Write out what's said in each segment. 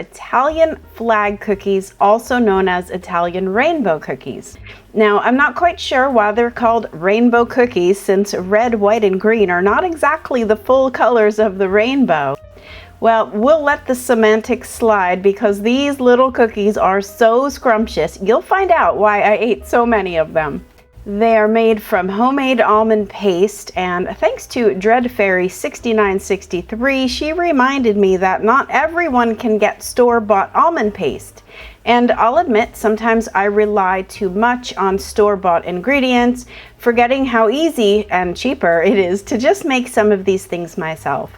Italian flag cookies, also known as Italian rainbow cookies. Now, I'm not quite sure why they're called rainbow cookies, since red, white, and green are not exactly the full colors of the rainbow. Well, we'll let the semantics slide because these little cookies are so scrumptious. You'll find out why I ate so many of them. They are made from homemade almond paste, and thanks to Dread Fairy 6963, she reminded me that not everyone can get store-bought almond paste. And I'll admit, sometimes I rely too much on store-bought ingredients, forgetting how easy and cheaper it is to just make some of these things myself.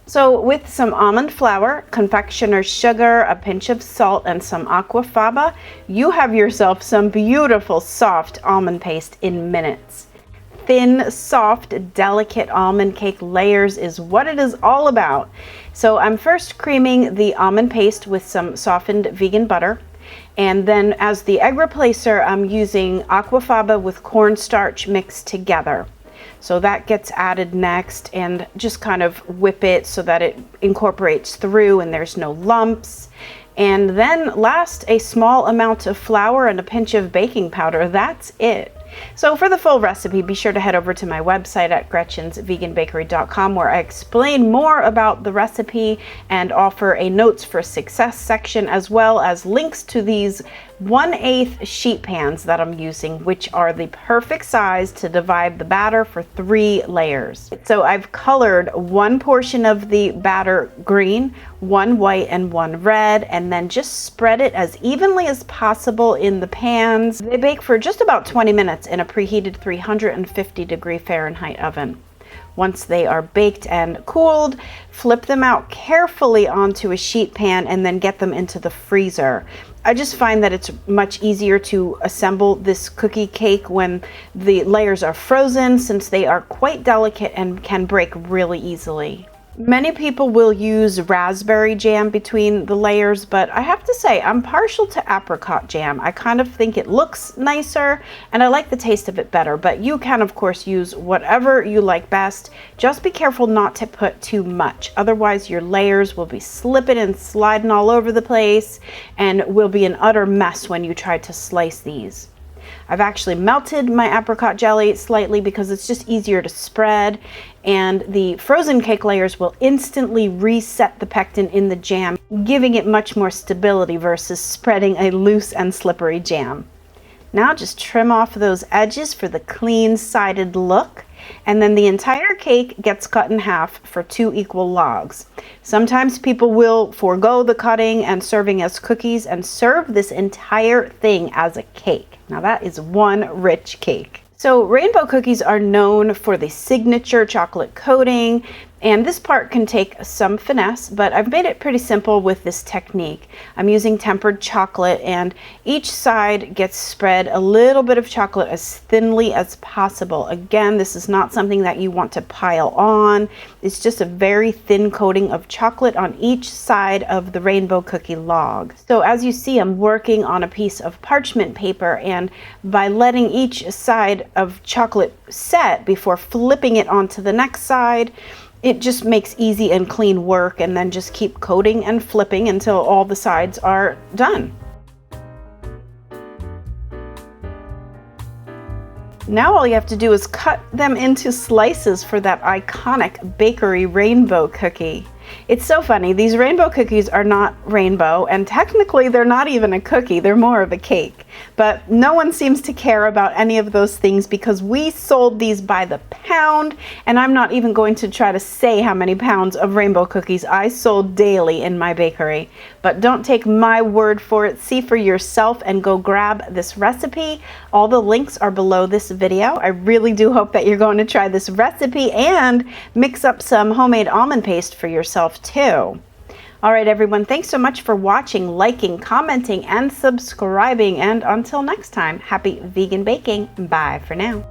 So with some almond flour, confectioner's sugar, a pinch of salt, and some aquafaba, you have yourself some beautiful soft almond paste in minutes. Thin, soft, delicate almond cake layers is what it is all about. So I'm first creaming the almond paste with some softened vegan butter. And then as the egg replacer, I'm using aquafaba with cornstarch mixed together. So that gets added next, and just kind of whip it so that it incorporates through and there's no lumps. And then last, a small amount of flour and a pinch of baking powder. That's it. So for the full recipe, be sure to head over to my website at gretchensveganbakery.com, where I explain more about the recipe and offer a notes for success section, as well as links to these 1/8 sheet pans that I'm using, which are the perfect size to divide the batter for 3 layers. So I've colored one portion of the batter green, one white, and one red, and then just spread it as evenly as possible in the pans. They bake for just about 20 minutes in a preheated 350-degree Fahrenheit oven. Once they are baked and cooled, flip them out carefully onto a sheet pan and then get them into the freezer. I just find that it's much easier to assemble this cookie cake when the layers are frozen, since they are quite delicate and can break really easily. Many people will use raspberry jam between the layers, but I have to say I'm partial to apricot jam. I kind of think it looks nicer and I like the taste of it better, but you can of course use whatever you like best. Just be careful not to put too much, otherwise your layers will be slipping and sliding all over the place and will be an utter mess when you try to slice these. I've actually melted my apricot jelly slightly because it's just easier to spread, and the frozen cake layers will instantly reset the pectin in the jam, giving it much more stability versus spreading a loose and slippery jam. Now just trim off those edges for the clean-sided look, and then the entire cake gets cut in half for 2 equal logs. Sometimes people will forego the cutting and serving as cookies and serve this entire thing as a cake. Now that is one rich cake. So rainbow cookies are known for the signature chocolate coating, and this part can take some finesse, but I've made it pretty simple with this technique. I'm using tempered chocolate, and each side gets spread a little bit of chocolate as thinly as possible. Again, this is not something that you want to pile on. It's just a very thin coating of chocolate on each side of the rainbow cookie log. So as you see, I'm working on a piece of parchment paper, and by letting each side of chocolate set before flipping it onto the next side, it just makes easy and clean work, and then just keep coating and flipping until all the sides are done. Now all you have to do is cut them into slices for that iconic bakery rainbow cookie. It's so funny, these rainbow cookies are not rainbow, and technically they're not even a cookie, they're more of a cake. But no one seems to care about any of those things because we sold these by the pound, and I'm not even going to try to say how many pounds of rainbow cookies I sold daily in my bakery. But don't take my word for it, see for yourself and go grab this recipe. All the links are below this video. I really do hope that you're going to try this recipe and mix up some homemade almond paste for yourself too. All right, everyone, thanks so much for watching, liking, commenting, and subscribing. And until next time, happy vegan baking. Bye for now.